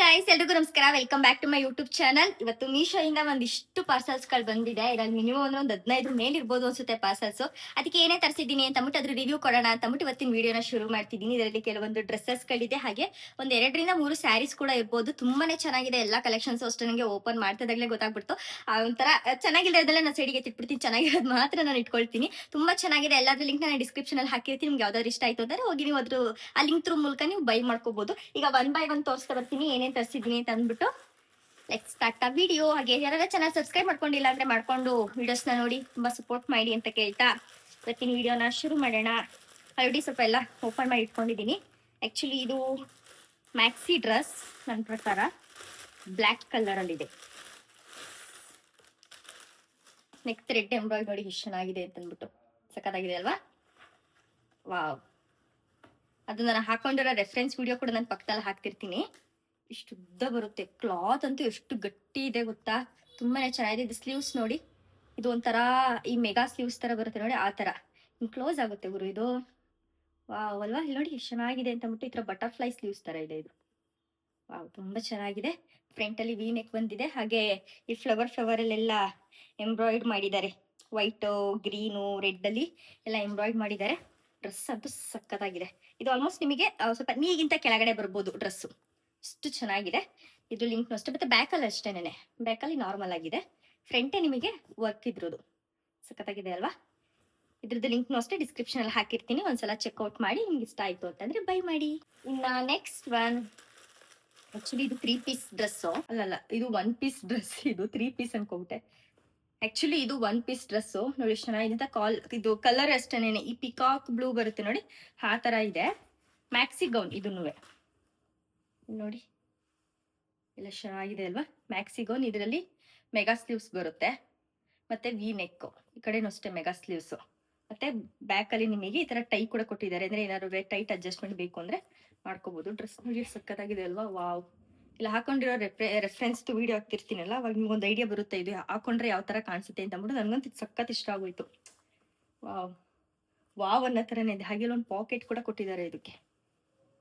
Guys, ಎಲ್ರಿಗೂ ನಮಸ್ಕಾರ. Welcome back to my YouTube channel. ಇವತ್ತು ಮೀಶೋ ಇಂದ ಒಂದಿಷ್ಟು ಪಾರ್ಸಲ್ಸ್ ಗಳು ಬಂದಿದೆ. ಇದ್ರಲ್ಲಿ ಮಿನಿಮಮ್ ಒಂದು 15 ಮೇಲೆ ಇರ್ಬೋದು ಅನ್ಸುತ್ತೆ ಪಾರ್ಸಲ್ಸ್. ಅದಕ್ಕೆ ಏನೇ ತರಿಸಿದ್ದೀನಿ ಅಂತ ಅಂದ್ಬಿಟ್ಟು ಅದ್ರ ರಿವ್ಯೂ ಕೊಡೋಣ ಅಂತ ಅಂದ್ಬಿಟ್ಟು ಇವತ್ತಿನ ವಿಡಿಯೋನ ಶುರು ಮಾಡ್ತಿದ್ದೀನಿ. ಇದರಲ್ಲಿ ಕೆಲವೊಂದು ಡ್ರೆಸ್ಸಸ್ ಗಳಿದೆ, ಹಾಗೆ ಒಂದ್ 2ರಿಂದ 3 ಸ್ಯಾರೀಸ್ ಕೂಡ ಇರ್ಬೋದು. ತುಂಬಾನೇ ಚೆನ್ನಾಗಿದೆ ಎಲ್ಲಾ ಕಲೆಕ್ಷನ್ಸ್. ಅಷ್ಟು ನನಗೆ ಓಪನ್ ಮಾಡ್ತಿದಾಗ್ಲೇ ಗೊತ್ತಾಗ್ಬಿಡ್ತು. ಒಂಥರ ಚೆನ್ನಾಗಿರೋದೆಲ್ಲ ನಾನು ಸೈಡಿಗೆ ತಿಟ್ಬಿಡ್ತೀನಿ, ಚೆನ್ನಾಗಿರೋದು ಮಾತ್ರ ನಾನು ಇಟ್ಕೊಳ್ತೀನಿ. ತುಂಬಾ ಚೆನ್ನಾಗಿದೆ. ಎಲ್ಲಾದ್ರ ಲಿಂಕ್ ನಾನು ಡಿಸ್ಕ್ರಿಪ್ಷನ್ ಅಲ್ಲಿ ಹಾಕಿರ್ತೀನಿ. ನಿಮ್ಗೆ ಯಾವ್ದಾದ್ರು ಇಷ್ಟ ಆಯ್ತು ಅಂದ್ರೆ ಹೋಗಿ ನೀವು ಅದ್ರ ಆ ಲಿಂಕ್ ಥ್ರೂ ಮೂಲಕ ನೀವು ಬೈ ಮಾಡ್ಕೋಬಹುದು. ಈಗ 1 by 1 ತೋರಿಸ್ತಾ ಬರ್ತೀನಿ ಏನೇನ್ ತರಿಸಿದೀನಿ ಅಂತ ಅಂದ್ಬಿಟ್ಟು. ಲೆಟ್ಸ್ ಸ್ಟಾರ್ಟ್ ಆ ವಿಡಿಯೋ. ಹಾಗೆ ಯಾರೆಲ್ಲ ಚಾನಲ್ ಸಬ್ಸ್ಕ್ರೈಬ್ ಮಾಡ್ಕೊಂಡಿಲ್ಲ ಅಂದ್ರೆ ಮಾಡ್ಕೊಂಡು ವಿಡಿಯೋಸ್ನ ನೋಡಿ ತುಂಬಾ ಸಪೋರ್ಟ್ ಮಾಡಿ ಅಂತ ಕೇಳ್ತಾ ಇವತ್ತಿನ ವಿಡಿಯೋನ ಶುರು ಮಾಡೋಣ. ಆಲ್ರೆಡಿ ಸ್ವಲ್ಪ ಎಲ್ಲ ಓಪನ್ ಮಾಡಿ ಇಟ್ಕೊಂಡಿದ್ದೀನಿ. ಆಕ್ಚುಲಿ ಇದು ಮ್ಯಾಕ್ಸಿ ಡ್ರೆಸ್. ನನ್ನ ಪ್ರಕಾರ ಬ್ಲ್ಯಾಕ್ ಕಲರ್ ಅಲ್ಲಿ ಇದೆ. ನೆಕ್ ಥ್ರೆಡ್ ಎಂಬ್ರಾಯ್ಡ್ ನೋಡಿ ಎಷ್ಟು ಚೆನ್ನಾಗಿದೆ ಅಂತ ಅಂದ್ಬಿಟ್ಟು. ಸಖತ್ತಾಗಿದೆ ಅಲ್ವಾ? ವಾವ್. ಅದು ನಾನು ಹಾಕೊಂಡಿರೋ ರೆಫರೆನ್ಸ್ ವಿಡಿಯೋ ಕೂಡ ನಾನು ಪಕ್ಕದಲ್ಲಿ ಹಾಕ್ತಿರ್ತೀನಿ. ಇಷ್ಟು ಉದ್ದ ಬರುತ್ತೆ. ಕ್ಲಾತ್ ಅಂತೂ ಎಷ್ಟು ಗಟ್ಟಿ ಇದೆ ಗೊತ್ತಾ, ತುಂಬಾನೇ ಚೆನ್ನಾಗಿದೆ. ಇದು ಸ್ಲೀವ್ಸ್ ನೋಡಿ, ಇದು ಒಂಥರ ಈ ಮೆಗಾ ಸ್ಲೀವ್ಸ್ ತರ ಬರುತ್ತೆ ನೋಡಿ, ಆ ತರ ಕ್ಲೋಸ್ ಆಗುತ್ತೆ ಗುರು ಇದು. ವಾವ್ ಅಲ್ವಾ? ಇಲ್ಲಿ ನೋಡಿ ಎಷ್ಟು ಚೆನ್ನಾಗಿದೆ ಅಂತ ಅಂದ್ಬಿಟ್ಟು. ಈ ತರ ಬಟರ್ಫ್ಲೈ ಸ್ಲೀವ್ಸ್ ತರ ಇದೆ ಇದು. ವಾವ್, ತುಂಬಾ ಚೆನ್ನಾಗಿದೆ. ಫ್ರಂಟ್ ಅಲ್ಲಿ ವಿ ನೆಕ್ ಬಂದಿದೆ. ಹಾಗೆ ಈ ಫ್ಲವರ್ ಅಲ್ಲೆಲ್ಲ ಎಂಬ್ರಾಯ್ಡ್ ಮಾಡಿದ್ದಾರೆ. ವೈಟ್, ಗ್ರೀನು, ರೆಡ್ ಅಲ್ಲಿ ಎಲ್ಲ ಎಂಬ್ರಾಯ್ಡ್ ಮಾಡಿದ್ದಾರೆ. ಡ್ರೆಸ್ ಅಂತೂ ಸಕ್ಕತ್ತಾಗಿದೆ. ಇದು ಆಲ್ಮೋಸ್ಟ್ ನಿಮಗೆ ಸ್ವಲ್ಪ ನೀಗಿಂತ ಕೆಳಗಡೆ ಬರ್ಬೋದು ಡ್ರೆಸ್. ಅಷ್ಟು ಚೆನ್ನಾಗಿದೆ. ಇದು ಲಿಂಕ್ ಅಷ್ಟೇ, ಮತ್ತೆ ಬ್ಯಾಕ್ ಅಲ್ಲಿ ಅಷ್ಟೇನೆ. ಬ್ಯಾಕ್ ಅಲ್ಲಿ ನಾರ್ಮಲ್ ಆಗಿದೆ, ಫ್ರಂಟೇ ನಿಮಗೆ ವರ್ಕ್ ಇದ್ರದು. ಸಖತ್ತಾಗಿದೆ ಅಲ್ವಾ? ಇದ್ರದ್ದು ಲಿಂಕ್ ಅಷ್ಟೇ ಡಿಸ್ಕ್ರಿಪ್ಷನ್ ಅಲ್ಲಿ ಹಾಕಿರ್ತೀನಿ. ಒಂದ್ಸಲ ಚೆಕ್ಔಟ್ ಮಾಡಿ ನಿಮ್ಗೆ ಇಷ್ಟ ಆಯ್ತು ಅಂತಂದ್ರೆ ಬೈ ಮಾಡಿ. ಇನ್ನ ನೆಕ್ಸ್ಟ್ ಒನ್, ಆಕ್ಚುಲಿ ಇದು 3 ಪೀಸ್ ಡ್ರೆಸ್. ಅಲ್ಲಲ್ಲ, ಇದು 1 ಪೀಸ್ ಡ್ರೆಸ್. ಇದು 3 ಪೀಸ್ ಅನ್ಕೊಂಬಿಟ್ಟೆ. ಆಕ್ಚುಲಿ ಇದು 1 ಪೀಸ್ ಡ್ರೆಸ್. ನೋಡಿ ಎಷ್ಟು ಚೆನ್ನಾಗಿದೆ. ಇದು ಕಲರ್ ಅಷ್ಟೇನೆ, ಈ ಪಿಕಾಕ್ ಬ್ಲೂ ಬರುತ್ತೆ ನೋಡಿ, ಆ ತರ ಇದೆ. ಮ್ಯಾಕ್ಸಿ ಗೌನ್ ಇದನ್ನು ನೋಡಿ, ಎಲ್ಲ ಚೆನ್ನಾಗಿದೆ ಅಲ್ವಾ? Maxi gown. ಇದರಲ್ಲಿ ಮೆಗಾ ಸ್ಲೀವ್ಸ್ ಬರುತ್ತೆ, ಮತ್ತೆ ವಿ ನೆಕ್. ಈ ಕಡೆನೂ ಅಷ್ಟೇ ಮೆಗಾ ಸ್ಲೀವ್ಸ್. ಮತ್ತೆ ಬ್ಯಾಕ್ ಅಲ್ಲಿ ನಿಮಗೆ ಈ ತರ ಟೈ ಕೂಡ ಕೊಟ್ಟಿದ್ದಾರೆ. ಅಂದ್ರೆ ಏನಾದ್ರು ಟೈಟ್ ಅಡ್ಜಸ್ಟ್ಮೆಂಟ್ ಬೇಕು ಅಂದ್ರೆ ಮಾಡ್ಕೋಬಹುದು. ಡ್ರೆಸ್ ನೋಡಿ ಸಕ್ಕತ್ತಾಗಿದೆ ಅಲ್ವಾ? ವಾವ್. ಇಲ್ಲ ಹಾಕೊಂಡಿರೋ ರೆಫರೆನ್ಸ್ ವಿಡಿಯೋ ಹಾಕ್ತಿರ್ತೀನಲ್ಲ, ಅವಾಗ ನಿಮ್ಗೆ ಒಂದು ಐಡಿಯಾ ಬರುತ್ತೆ ಇದು ಹಾಕೊಂಡ್ರೆ ಯಾವ ತರ ಕಾಣಿಸುತ್ತೆ ಅಂತ ಅಂದ್ಬಿಟ್ಟು. ನನ್ಗಂತೂ ಸಖತ್ ಇಷ್ಟ ಆಗೋಯ್ತು. ವಾವ್ ವಾವ್ ಅನ್ನೋ ತರನೇ ಇದೆ. ಹಾಗೆ ಒಂದು ಪಾಕೆಟ್ ಕೂಡ ಕೊಟ್ಟಿದ್ದಾರೆ ಇದಕ್ಕೆ.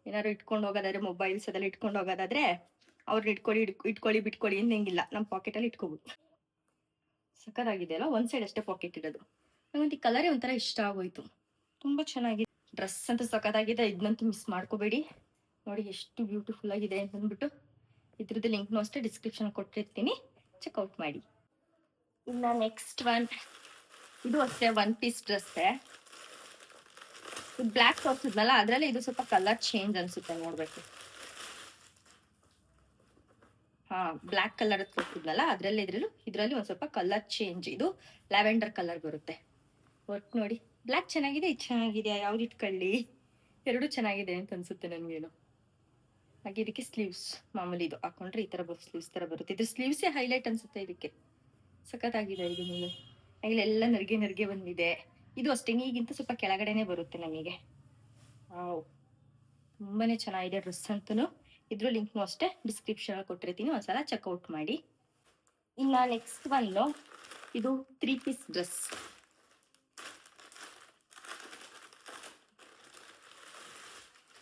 ಏನಾದ್ರು ಇಟ್ಕೊಂಡು ಹೋಗೋದಾದ್ರೆ, ಮೊಬೈಲ್ಸ್ ಅದೆಲ್ಲ ಇಟ್ಕೊಂಡು ಹೋಗೋದಾದ್ರೆ ಅವ್ರನ್ನ ಇಟ್ಕೊಳ್ಳಿ ಬಿಟ್ಕೊಳ್ಳಿ ಅಂತ ಹೆಂಗಿಲ್ಲ, ನಮ್ಮ ಪಾಕೆಟ್ ಅಲ್ಲಿ ಇಟ್ಕೋಬಹುದು. ಸಕ್ಕತ್ತಾಗಿದೆ ಅಲ್ಲ? ಒಂದ್ ಸೈಡ್ ಅಷ್ಟೇ ಪಾಕೆಟ್ ಇರೋದು. ನಂಗಂತ ಈ ಕಲರೇ ಒಂಥರ ಇಷ್ಟ ಆಗೋಯ್ತು. ತುಂಬಾ ಚೆನ್ನಾಗಿದೆ. ಡ್ರೆಸ್ ಅಂತೂ ಸಖತ್ತಾಗಿದೆ. ಇದನ್ನಂತೂ ಮಿಸ್ ಮಾಡ್ಕೋಬೇಡಿ. ನೋಡಿ ಎಷ್ಟು ಬ್ಯೂಟಿಫುಲ್ ಆಗಿದೆ ಅಂತ ಅಂದ್ಬಿಟ್ಟು. ಇದ್ರದ್ದು ಲಿಂಕ್ನು ಅಷ್ಟೇ ಡಿಸ್ಕ್ರಿಪ್ಷನ್ ಕೊಟ್ಟಿರ್ತೀನಿ, ಚೆಕ್ಔಟ್ ಮಾಡಿ. ಇನ್ನ ನೆಕ್ಸ್ಟ್ ಒನ್, ಇದು ಅಷ್ಟೇ 1 ಪೀಸ್ ಡ್ರೆಸ್. ಬ್ಲ್ಯಾಕ್ ತೋರಿಸಿದ್ನಲ್ಲ, ಅದ್ರಲ್ಲಿ ಇದು ಸ್ವಲ್ಪ ಕಲರ್ ಚೇಂಜ್ ಅನ್ಸುತ್ತೆ, ನೋಡ್ಬೇಕು. ಬ್ಲ್ಯಾಕ್ ಕಲರ್ ತೋರಿಸಿದ್ನಲ್ಲ, ಇದ್ರಲ್ಲಿ ಒಂದ್ ಸ್ವಲ್ಪ ಕಲರ್ ಚೇಂಜ್. ಇದು ಲ್ಯಾವೆಂಡರ್ ಕಲರ್ ಬರುತ್ತೆ. ವರ್ಕ್ ನೋಡಿ, ಬ್ಲ್ಯಾಕ್ ಚೆನ್ನಾಗಿದೆ, ಇದು ಚೆನ್ನಾಗಿದೆ. ಯಾವ್ದು ಇಟ್ಕೊಳ್ಳಿ? ಎರಡು ಚೆನ್ನಾಗಿದೆ ಅಂತ ಅನ್ಸುತ್ತೆ ನನ್ಗೇನು. ಹಾಗೆ ಇದಕ್ಕೆ ಸ್ಲೀವ್ಸ್ ಮಾಮೂಲಿ ಇದು ಹಾಕೊಂಡ್ರೆ ಈ ತರ ಸ್ಲೀವ್ಸ್ ತರ ಬರುತ್ತೆ. ಇದ್ರ ಸ್ಲೀವ್ಸೇ ಹೈಲೈಟ್ ಅನ್ಸುತ್ತೆ ಇದಕ್ಕೆ. ಸಖತ್ತಾಗಿದೆ ಇದು. ಇಲ್ಲೆಲ್ಲ ನರ್ಗೆ ಬಂದಿದೆ. ಇದು ಅಷ್ಟೇ, ಈಗಿಂತ ಸ್ವಲ್ಪ ಕೆಳಗಡೆನೆ ಬರುತ್ತೆ ನಮಗೆ. ತುಂಬಾನೇ ಚೆನ್ನಾಗಿದೆ ಡ್ರೆಸ್ ಅಂತೂ. ಇದ್ರ ಲಿಂಕ್ನು ಅಷ್ಟೇ ಡಿಸ್ಕ್ರಿಪ್ಷನ್ ಅಲ್ಲಿ ಕೊಟ್ಟಿರ್ತೀನಿ, ಒಂದ್ಸಲ ಚೆಕ್ಔಟ್ ಮಾಡಿ. ಇನ್ನ ನೆಕ್ಸ್ಟ್ ಒನ್, ಇದು 3 ಪೀಸ್ ಡ್ರೆಸ್.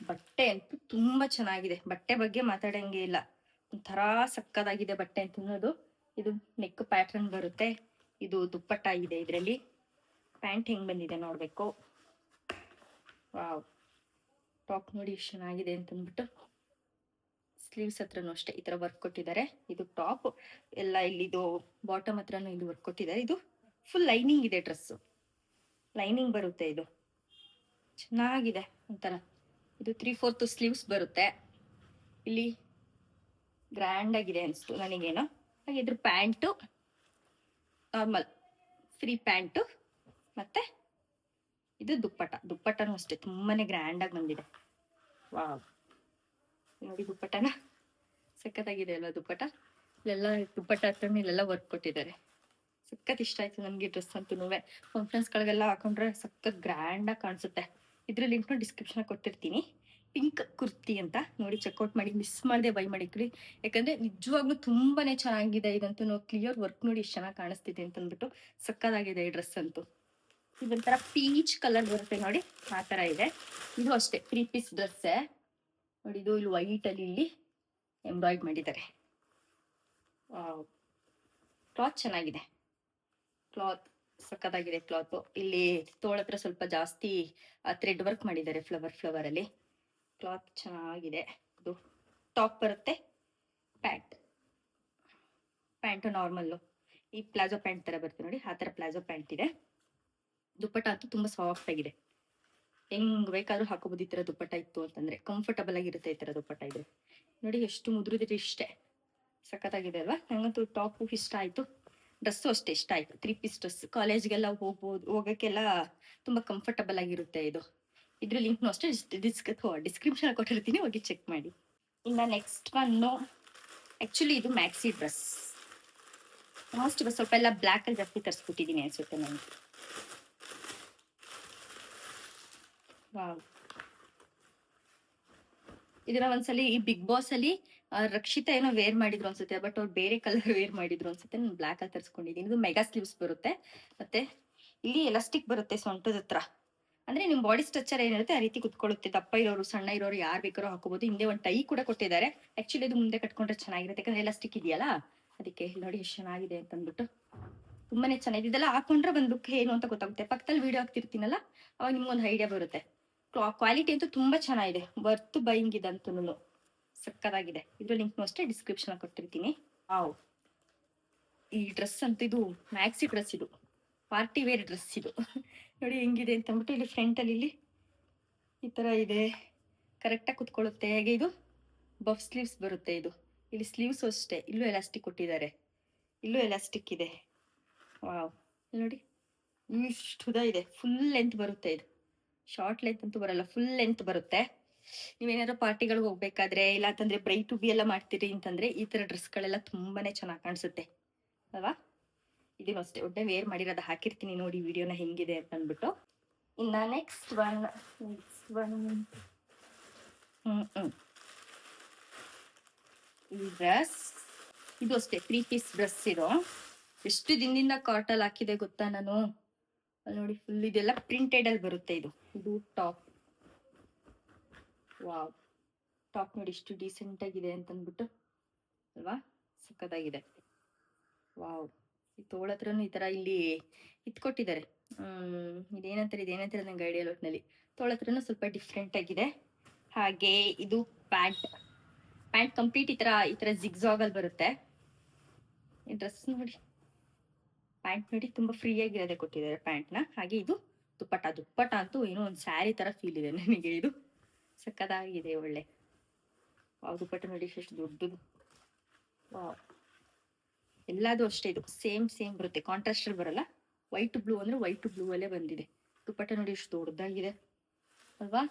ಬಟ್ಟೆ ಅಂತೂ ತುಂಬಾ ಚೆನ್ನಾಗಿದೆ. ಬಟ್ಟೆ ಬಗ್ಗೆ ಮಾತಾಡಂಗೆ ಇಲ್ಲ, ಒಂಥರ ಸಕ್ಕದಾಗಿದೆ ಬಟ್ಟೆ ಅಂತ ಅನ್ನೋದು. ಇದು ನೆಕ್ ಪ್ಯಾಟರ್ನ್ ಬರುತ್ತೆ. ಇದು ದುಪ್ಪಟ್ಟ ಇದೆ. ಇದರಲ್ಲಿ ಪ್ಯಾಂಟ್ ಹೆಂಗ್ ಬಂದಿದೆ ನೋಡ್ಬೇಕು. ವಾವ್, ಟಾಪ್ ನೋಡಿ ಎಷ್ಟು ಚೆನ್ನಾಗಿದೆ ಅಂತ ಅಂದ್ಬಿಟ್ಟು. ಸ್ಲೀವ್ಸ್ ಹತ್ರನೂ ಅಷ್ಟೇ ಈ ತರ ವರ್ಕ್ ಕೊಟ್ಟಿದ್ದಾರೆ. ಇದು ಟಾಪ್ ಎಲ್ಲ, ಇಲ್ಲಿದು ಬಾಟಮ್ ಹತ್ರನೂ ಇಲ್ಲಿ ವರ್ಕ್ ಕೊಟ್ಟಿದ್ದಾರೆ. ಇದು ಫುಲ್ ಲೈನಿಂಗ್ ಇದೆ ಡ್ರೆಸ್, ಲೈನಿಂಗ್ ಬರುತ್ತೆ. ಇದು ಚೆನ್ನಾಗಿದೆ ಒಂಥರ. ಇದು 3/4 ಸ್ಲೀವ್ಸ್ ಬರುತ್ತೆ. ಇಲ್ಲಿ ಗ್ರ್ಯಾಂಡ್ ಆಗಿದೆ ಅನ್ಸ್ತು ನನಗೇನೋ. ಹಾಗೆ ಇದ್ರ ಪ್ಯಾಂಟು ನಾರ್ಮಲ್ ಫ್ರೀ ಪ್ಯಾಂಟು, ಮತ್ತೆ ಇದು ದುಪ್ಪಟ್ಟನೂ ಅಷ್ಟೇ ತುಂಬಾನೇ ಗ್ರ್ಯಾಂಡ್ ಆಗಿ ಬಂದಿದೆ. ವಾವ್, ನೋಡಿ ದುಪ್ಪಟ್ಟನ ಸಖತ್ತಾಗಿದೆ ಅಲ್ವಾ? ದುಪ್ಪಟ್ಟ ಇಲ್ಲೆಲ್ಲ ದುಪ್ಪಟ್ಟ ಹತ್ರ ಇಲ್ಲೆಲ್ಲ ವರ್ಕ್ ಕೊಟ್ಟಿದ್ದಾರೆ. ಸಖತ್ ಇಷ್ಟ ಆಯ್ತು ನನ್ಗೆ ಡ್ರೆಸ್ ಅಂತೂ. ಕಾನ್ಫರೆನ್ಸ್ಗಳಿಗೆಲ್ಲ ಹಾಕೊಂಡ್ರೆ ಸಖತ್ ಗ್ರ್ಯಾಂಡ್ ಆಗಿ ಕಾಣಿಸುತ್ತೆ. ಇದ್ರ ಲಿಂಕ್ನು ಡಿಸ್ಕ್ರಿಪ್ಷನ್ ಕೊಟ್ಟಿರ್ತೀನಿ. ಪಿಂಕ್ ಕುರ್ತಿ ಅಂತ ನೋಡಿ, ಚೆಕ್ಔಟ್ ಮಾಡಿ. ಮಿಸ್ ಮಾಡದೆ ಬೈ ಮಾಡಿಕ್ರಿ, ಯಾಕಂದ್ರೆ ನಿಜವಾಗ್ಲೂ ತುಂಬಾನೇ ಚೆನ್ನಾಗಿದೆ. ಇದಂತೂ ಕ್ಲಿಯರ್ ವರ್ಕ್ ನೋಡಿ ಎಷ್ಟು ಚೆನ್ನಾಗಿ ಕಾಣಿಸ್ತಿದೆ ಅಂತ ಅಂದ್ಬಿಟ್ಟು. ಸಕ್ಕತ್ತಾಗಿದೆ ಈ ಡ್ರೆಸ್ ಅಂತೂ. ಇದೊಂಥರ ಪೀಚ್ ಕಲರ್ ಬರುತ್ತೆ ನೋಡಿ, ಆ ತರ ಇದೆ. ಇದು ಅಷ್ಟೇ 3 ಪೀಸ್ ಡ್ರೆಸ್ ನೋಡಿ. ಇದು ಇಲ್ಲಿ ವೈಟ್ ಅಲ್ಲಿ ಇಲ್ಲಿ ಎಂಬ್ರಾಯ್ಡ್ ಮಾಡಿದ್ದಾರೆ. ಕ್ಲಾತ್ ಚೆನ್ನಾಗಿದೆ, ಕ್ಲಾತ್ ಸಕ್ಕತ್ತಾಗಿದೆ ಕ್ಲಾತ್. ಇಲ್ಲಿ ತೋಳತ್ರ ಸ್ವಲ್ಪ ಜಾಸ್ತಿ ಥ್ರೆಡ್ ವರ್ಕ್ ಮಾಡಿದ್ದಾರೆ ಫ್ಲವರ್ ಅಲ್ಲಿ. ಕ್ಲಾತ್ ಚೆನ್ನಾಗಿದೆ. ಇದು ಟಾಪ್ ಬರುತ್ತೆ, ಪ್ಯಾಂಟ್ ನಾರ್ಮಲ್ಲು ಈ ಪ್ಲಾಜೋ ಪ್ಯಾಂಟ್ ತರ ಬರುತ್ತೆ ನೋಡಿ, ಆ ತರ ಪ್ಲಾಜೋ ಪ್ಯಾಂಟ್ ಇದೆ. ದುಪ್ಪಟ್ಟ ಅಂತೂ ತುಂಬಾ ಸಾಫ್ಟ್ ಆಗಿದೆ, ಹೆಂಗ್ ಬೇಕಾದ್ರೂ ಹಾಕೋಬಹುದು. ಈ ತರ ದುಪ್ಪಟ್ಟ ಇತ್ತು ಅಂತಂದ್ರೆ ಕಂಫರ್ಟಬಲ್ ಆಗಿರುತ್ತೆ. ಈ ತರ ದುಪ್ಪಟ್ಟ ಇದ್ರೆ ನೋಡಿ ಎಷ್ಟು ಮುದ್ರಿದ್ರೆ ಇಷ್ಟೇ, ಸಖತ್ತಾಗಿದೆ ಅಲ್ವಾ? ನಂಗಂತೂ ಟಾಪ್ ಇಷ್ಟ ಆಯ್ತು, ಡ್ರೆಸ್ಸು ಅಷ್ಟೇ ಇಷ್ಟ ಆಯ್ತು. 3 ಪೀಸ್ ಡ್ರೆಸ್, ಕಾಲೇಜ್ಗೆಲ್ಲ ಹೋಗಕ್ಕೆಲ್ಲ ತುಂಬಾ ಕಂಫರ್ಟಬಲ್ ಆಗಿರುತ್ತೆ ಇದು. ಇದ್ರ ಲಿಂಕ್ನು ಅಷ್ಟೇ ಡಿಸ್ಕ್ರಿಪ್ಷನ್ ಕೊಟ್ಟಿರ್ತೀನಿ, ಹೋಗಿ ಚೆಕ್ ಮಾಡಿ. ಇನ್ನ ನೆಕ್ಸ್ಟ್ ಒನ್, ಆಕ್ಚುಲಿ ಇದು ಮ್ಯಾಕ್ಸಿ ಡ್ರೆಸ್. ಮೋಸ್ಟ್ ಸ್ವಲ್ಪ ಎಲ್ಲ ಬ್ಲ್ಯಾಕ್ ಅಲ್ಲಿ ಜಾಸ್ತಿ ತರಿಸ್ಬಿಟ್ಟಿದ್ದೀನಿ ಅನ್ಸುತ್ತೆ ನನಗೆ. ಇದನ್ನ ಒಂದ್ಸಲಿ ಈ ಬಿಗ್ ಬಾಸ್ ಅಲ್ಲಿ ರಕ್ಷಿತಾ ಏನೋ ವೇರ್ ಮಾಡಿದ್ರು ಅನ್ಸುತ್ತೆ, ಬಟ್ ಅವ್ರು ಬೇರೆ ಕಲರ್ ವೇರ್ ಮಾಡಿದ್ರು ಅನ್ಸುತ್ತೆ. ನಾನು ಬ್ಲ್ಯಾಕ್ ಅಲ್ಲಿ ತರಿಸ್ಕೊಂಡಿದ್ದೀನಿ. ಇದು ಮೆಗಾ ಸ್ಲೀವ್ಸ್ ಬರುತ್ತೆ, ಮತ್ತೆ ಇಲ್ಲಿ ಎಲಾಸ್ಟಿಕ್ ಬರುತ್ತೆ ಸೊಂಟದ ಹತ್ರ. ಅಂದ್ರೆ ನಿಮ್ ಬಾಡಿ ಸ್ಟ್ರಕ್ಚರ್ ಏನಿರುತ್ತೆ ಆ ರೀತಿ ಕುತ್ಕೊಳ್ಳುತ್ತೆ. ದಪ್ಪ ಇರೋರು ಸಣ್ಣ ಇರೋರು ಯಾರು ಬೇಕಾದ್ರೂ ಹಾಕೋಬಹುದು. ಹಿಂದೆ ಒಂದು ಟೈ ಕೂಡ ಕೊಟ್ಟಿದ್ದಾರೆ. ಆಕ್ಚುಲಿ ಇದು ಮುಂದೆ ಕಟ್ಕೊಂಡ್ರೆ ಚೆನ್ನಾಗಿರುತ್ತೆ, ಯಾಕಂದ್ರೆ ಎಲಾಸ್ಟಿಕ್ ಇದೆಯಲ್ಲ ಅದಕ್ಕೆ. ನೋಡಿ ಎಷ್ಟು ಚೆನ್ನಾಗಿದೆ ಅಂತ ಅಂದ್ಬಿಟ್ಟು, ತುಂಬಾನೇ ಚೆನ್ನಾಗಿದೆ. ಇದೆಲ್ಲ ಹಾಕೊಂಡ್ರೆ ಒಂದು ಲುಕ್ ಏನು ಅಂತ ಗೊತ್ತಾಗುತ್ತೆ. ಪಕ್ಕದಲ್ಲಿ ವಿಡಿಯೋ ಹಾಕ್ತಿರ್ತೀನಲ್ಲ, ಅವಾಗ ನಿಮ್ಗೊಂದು ಐಡಿಯಾ ಬರುತ್ತೆ. ಕ್ವಾಲಿಟಿ ಅಂತೂ ತುಂಬಾ ಚೆನ್ನಾಗಿದೆ, ವರ್ತ್ ಬೈಯಿಂಗ್ ಇದಂತೂ ಸಕ್ಕತ್ತಾಗಿದೆ. ಇದ್ರ ಲಿಂಕ್ನು ಅಷ್ಟೇ ಡಿಸ್ಕ್ರಿಪ್ಷನ್ ಕೊಟ್ಟಿರ್ತೀನಿ. ಈ ಡ್ರೆಸ್ ಅಂತೂ ಇದು ಮ್ಯಾಕ್ಸಿ ಡ್ರೆಸ್, ಇದು ಪಾರ್ಟಿ ವೇರ್ ಡ್ರೆಸ್ ಇದು. ನೋಡಿ ಹೆಂಗಿದೆ ಅಂತ ಅಂದ್ಬಿಟ್ಟು, ಇಲ್ಲಿ ಫ್ರಂಟ್ ಅಲ್ಲಿ ಇಲ್ಲಿ ಈ ತರ ಇದೆ, ಕರೆಕ್ಟಾಗಿ ಕುತ್ಕೊಳ್ಳುತ್ತೆ. ಹಾಗೆ ಇದು ಬಫ್ ಸ್ಲೀವ್ಸ್ ಬರುತ್ತೆ. ಇದು ಇಲ್ಲಿ ಸ್ಲೀವ್ಸ್ ಅಷ್ಟೇ, ಇಲ್ಲೂ ಎಲಾಸ್ಟಿಕ್ ಕೊಟ್ಟಿದ್ದಾರೆ, ಇಲ್ಲೂ ಎಲಾಸ್ಟಿಕ್ ಇದೆ. ವಾವ್, ನೋಡಿ ಇಷ್ಟು ಉದ್ದ ಇದೆ, ಫುಲ್ ಲೆಂತ್ ಬರುತ್ತೆ. ಇದು ಶಾರ್ಟ್ ಲೆಂತ್ ಅಂತೂ ಬರಲ್ಲ, ಫುಲ್ ಲೆಂತ್ ಬರುತ್ತೆ. ನೀವೇನಾದ್ರು ಪಾರ್ಟಿಗಳಿಗೆ ಹೋಗ್ಬೇಕಾದ್ರೆ, ಇಲ್ಲ ಅಂತಂದ್ರೆ ಬ್ರೈಟ್ ಟು ಬಿ ಎಲ್ಲ ಮಾಡ್ತೀರಿ ಅಂತಂದ್ರೆ ಈ ತರ ಡ್ರೆಸ್ಗಳೆಲ್ಲ ತುಂಬಾನೇ ಚೆನ್ನಾಗಿ ಕಾಣಿಸುತ್ತೆ ಅಲ್ವಾ? ಇದನ್ನು ಅಷ್ಟೇ ಒಡ್ಡೆ ವೇರ್ ಮಾಡಿರೋದು ಹಾಕಿರ್ತೀನಿ ನೋಡಿ ವಿಡಿಯೋನ ಹೆಂಗಿದೆ ಅಂತ ಅಂದ್ಬಿಟ್ಟು. ಇನ್ನ ನೆಕ್ಸ್ಟ್ ಒನ್ ಈ ಡ್ರೆಸ್, ಇದು ಅಷ್ಟೇ 3 ಪೀಸ್ ಡ್ರೆಸ್. ಇದು ಎಷ್ಟು ದಿನದಿಂದ ಕಾಟಲ್ ಹಾಕಿದೆ ಗೊತ್ತಾ ನಾನು. ನೋಡಿ ಫುಲ್ ಇದೆಲ್ಲ ಪ್ರಿಂಟೆಡ್ ಅಲ್ಲಿ ಬರುತ್ತೆ. ಇದು ಟಾಪ್. ವಾವ್, ಟಾಪ್ ನೋಡಿ ಎಷ್ಟು ಡೀಸೆಂಟ್ ಆಗಿದೆ ಅಂತ ಅಂದ್ಬಿಟ್ಟು ಅಲ್ವಾ? ಸಕ್ಕತ್ತಾಗಿದೆ. ವಾವ್, ಈ ತೋಳತ್ರನು ಈ ತರ ಇಲ್ಲಿ ಇಟ್ಕೊಟ್ಟಿದ್ದಾರೆ. ಇದೇನಂತಾರೆ ನಂಗೆ ಐಡಿಯಾ ಇಲ್ಲ. ಒಟ್ಟಿನಲ್ಲಿ ತೋಳತ್ರನು ಸ್ವಲ್ಪ ಡಿಫ್ರೆಂಟ್ ಆಗಿದೆ. ಹಾಗೆ ಇದು ಪ್ಯಾಂಟ್ ಕಂಪ್ಲೀಟ್ ಈ ತರ ಜಿಗ್ಜಾಗ್ ಅಲ್ಲಿ ಬರುತ್ತೆ. ಈ ಡ್ರೆಸ್ ನೋಡಿ, ಪ್ಯಾಂಟ್ ನೋಡಿ ತುಂಬಾ ಫ್ರೀ ಆಗಿರೋದೇ ಕೊಟ್ಟಿದ್ದಾರೆ ಪ್ಯಾಂಟ್ನ. ಹಾಗೆ ಇದು ದುಪ್ಪಟ್ಟ ಅಂತೂ ಏನೋ ಒಂದು ಸ್ಯಾರಿ ತರ ಫೀಲ್ ಇದೆ ನನಗೆ. ಇದು ಸಕ್ಕತ್ತಾಗಿದೆ, ಒಳ್ಳೆ. ವಾವ್, ದುಪ್ಪಟ್ಟ ನೋಡಿ ಎಷ್ಟು ದೊಡ್ಡದು. ವಾವ್, ಎಲ್ಲಾದು ಅಷ್ಟೇ ಇದು ಸೇಮ್ ಬರುತ್ತೆ. ಕಾಂಟ್ರಾಸ್ಟ್ ಅಲ್ಲಿ ಬರಲ್ಲ. ವೈಟ್ ಬ್ಲೂ ಅಂದ್ರೆ ವೈಟ್ ಬ್ಲೂ ಅಲ್ಲೇ ಬಂದಿದೆ. ದುಪ್ಪಟ್ಟ ನೋಡಿ ಎಷ್ಟು ದೊಡ್ಡದಾಗಿದೆ ಅಲ್ವಾ?